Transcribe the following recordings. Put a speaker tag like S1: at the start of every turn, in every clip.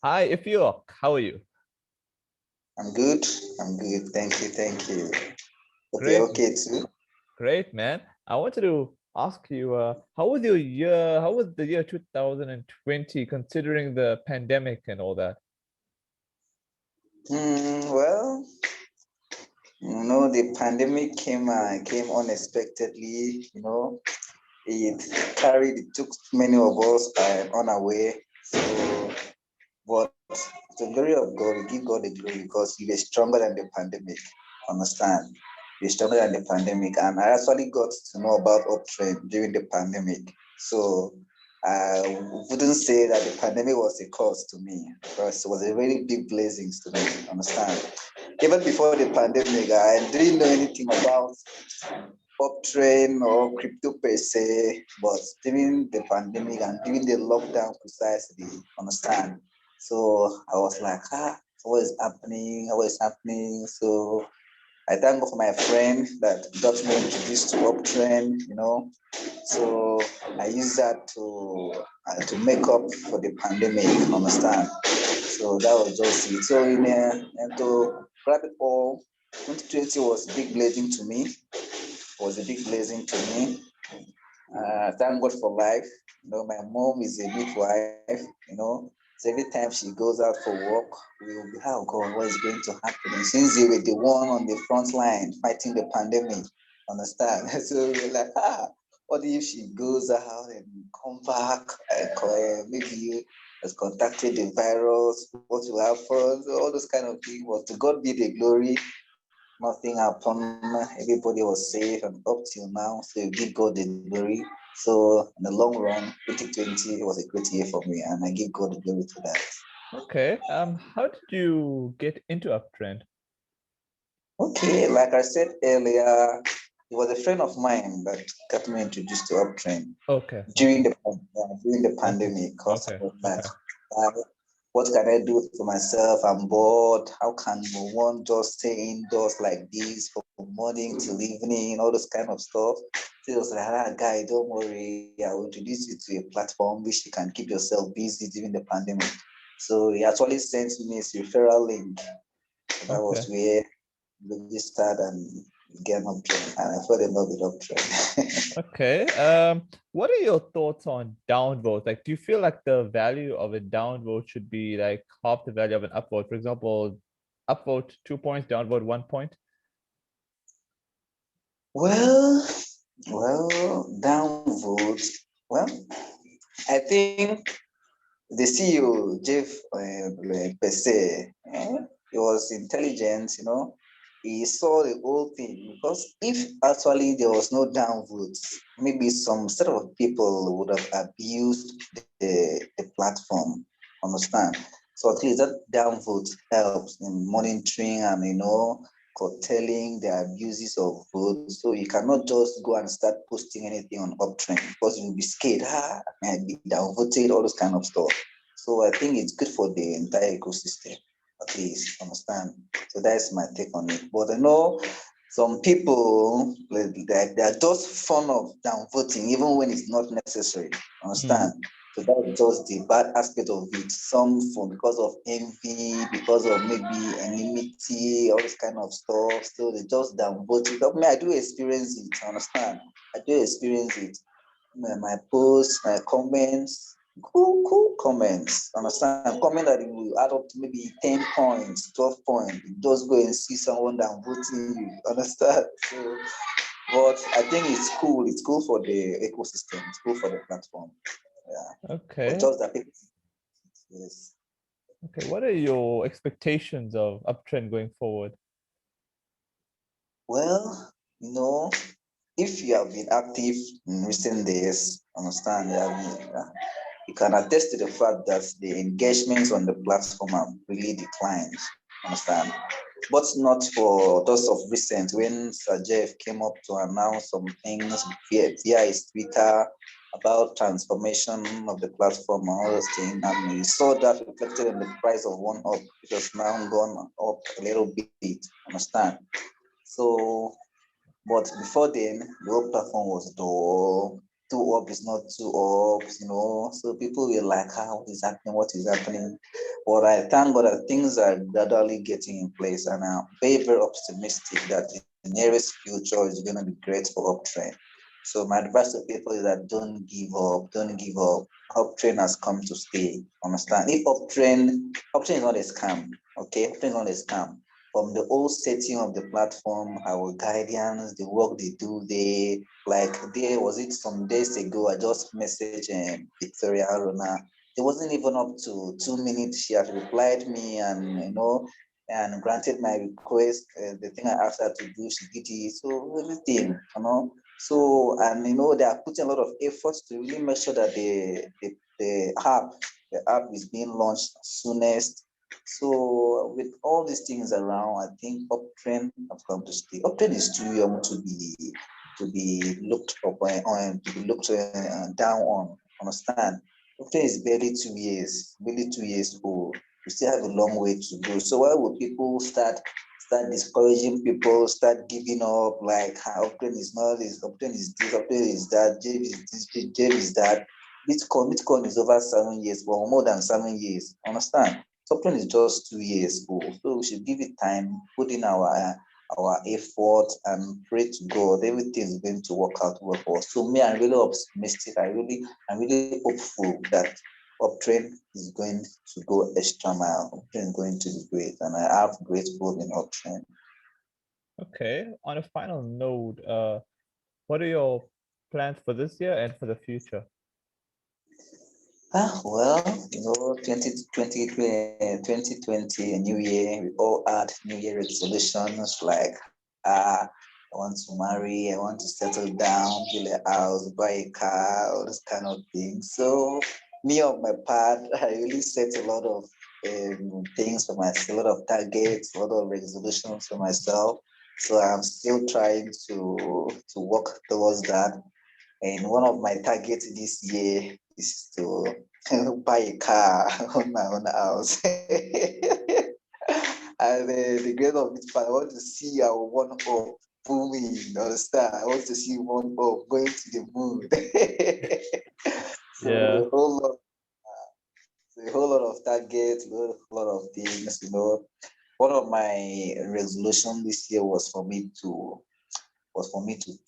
S1: Hi, Ifiok. How are you?
S2: I'm good. I'm good. Thank you. Thank you. Hope you're
S1: Great,
S2: okay too.
S1: great, man. I wanted to ask you, how was your year? How was the year 2020, considering the pandemic and all that?
S2: Well, the pandemic came unexpectedly. It took many of us unaware. So, but the glory of God, we give God the glory because He was stronger than the pandemic. Understand? He was stronger than the pandemic, and I actually got to know about Uptrend during the pandemic. So I wouldn't say that the pandemic was a cause to me because it was a very big blessing to me. Understand? Even before the pandemic, I didn't know anything about Uptrend or crypto per se, but during the pandemic and during the lockdown precisely, understand? So I was like, what is happening? What is happening? So I thank God for my friend that got me introduced to Uptrend. So I use that to make up for the pandemic, understand? So that was just it. So and to grab it all, 2020 was a big blessing to me. Was a big blessing to me. Thank God for life. My mom is a midwife. So every time she goes out for work, we will be, oh God, what is going to happen? And since they were the one on the front line fighting the pandemic, understand? So we're like, what if she goes out and come back and maybe has contacted the virus? What will happen? So all those kind of things. But to God be the glory. Nothing happened. Everybody was safe and up till now. So you give God the glory. So in the long run, 2020 was a great year for me, and I give God the glory to that.
S1: Okay. How did you get into Uptrend?
S2: Okay, like I said earlier, it was a friend of mine that got me introduced to Uptrend
S1: Okay,
S2: during
S1: okay,
S2: the
S1: okay,
S2: pandemic. Cause I
S1: okay,
S2: was like,
S1: okay.
S2: what can I do for myself? I'm bored. How can one just stay indoors like this from morning till evening? All those kind of stuff. So it was like, guy, don't worry. I will introduce you to a platform which you can keep yourself busy during the pandemic. So he actually sent me his referral link. That was
S1: Okay.
S2: where registered and began Uptrend, and I fell in love with Uptrend.
S1: Okay. What are your thoughts on downvotes? Like, do you feel like the value of a downvote should be like half the value of an upvote? For example, upvote 2 points, downvote 1 point.
S2: well, downvote. Well, I think the CEO, Jeff Pese, he was intelligent, He saw the whole thing because if actually there was no downvotes, maybe some set of people would have abused the platform. Understand? So at least that downvote helps in monitoring and curtailing the abuses of votes. So you cannot just go and start posting anything on Uptrend because you'll be scared. I might be downvoted, all those kind of stuff. So I think it's good for the entire ecosystem, at least, understand? So that's my take on it. But I know some people they're just fond of downvoting even when it's not necessary.
S1: Mm.
S2: Understand? So that's just the bad aspect of it. Some for because of envy, because of maybe enmity, all this kind of stuff. So they just downvote it. I mean, I do experience it. Understand? I do experience it. My posts, my comments, cool comments. Understand? Comment that it will add up to maybe 10 points, 12 points. You just go and see someone downvoting you. Understand? So, but I think it's cool. It's cool for the ecosystem. It's cool for the platform. Yeah. But
S1: Okay.
S2: just that people, yes.
S1: Okay. What are your expectations of Uptrend going forward?
S2: Well, if you have been active in recent days, understand, you can attest to the fact that the engagements on the platform have really declined. Understand? But not for those of recent when Sir Jeff came up to announce some things via his Twitter about transformation of the platform and all those things. And we saw that reflected in the price of one up, which has now gone up a little bit. Understand? So, but before then, the whole platform was dull. Two up is not two up. So people were like, what is happening? What is happening? But I thank God that things are gradually getting in place, and I'm very, very optimistic that the nearest future is going to be great for Uptrend. So my advice to people is that don't give up, don't give up. Uptrend has come to stay. Understand? If Uptrend is not a scam, okay? Uptrend is not a scam. From the old setting of the platform, our guidance, the work they do, there was it some days ago. I just messaged Victoria Aruna. It wasn't even up to 2 minutes. She had replied me, and granted my request. The thing I asked her to do, she did it. So everything, So, and they are putting a lot of effort to really make sure that the app is being launched soonest. So with all these things around, I think Uptrend have come to stay. Uptrend is too young to be looked up on, to be looked down on. Understand? Uptrend is barely 2 years old. We still have a long way to go. So why would people start discouraging people, start giving up, like Uptrend is not this, Uptrend is this, Uptrend is that, Jave is this, Jave is that. Bitcoin is over 7 years, but more than 7 years. Understand? Uptrend is just 2 years old. So we should give it time, put in our effort, and pray to God. Everything is going to work out well for us. So me, I'm really optimistic. I'm really hopeful that Uptrend is going to go extra mile. Uptrend is going to be great, and I have great hope in Uptrend.
S1: Okay. On a final note, what are your plans for this year and for the future?
S2: Well, 2020, a new year, we all had New Year resolutions like, I want to marry, I want to settle down, build a house, buy a car, all this kind of things. So, me on my part, I really set a lot of things for myself, a lot of targets, a lot of resolutions for myself. So, I'm still trying to work towards that. And one of my targets this year is to buy a car on my own house. And the great of it, I want to see our one up booming. Understand? I want to see one up going to the moon. So
S1: Yeah.
S2: a whole lot of targets, a lot of things. One of my resolution this year was for me to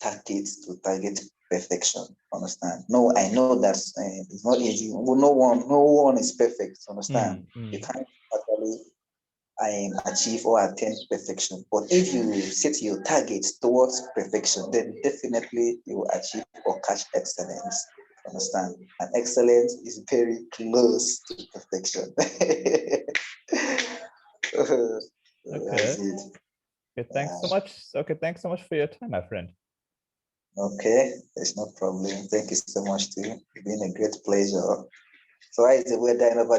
S2: target perfection. Understand? No, I know that it's not easy. No one is perfect. Understand? You can't actually achieve or attain perfection. But if you set your targets towards perfection, then definitely you will achieve or catch excellence. Understand? And excellence is very close to perfection.
S1: Okay.
S2: That's it.
S1: Okay. Thanks so much. Okay. Thanks so much for your time, my friend.
S2: Okay, there's no problem. Thank you so much, too. It's been a great pleasure. So, how is the weather in over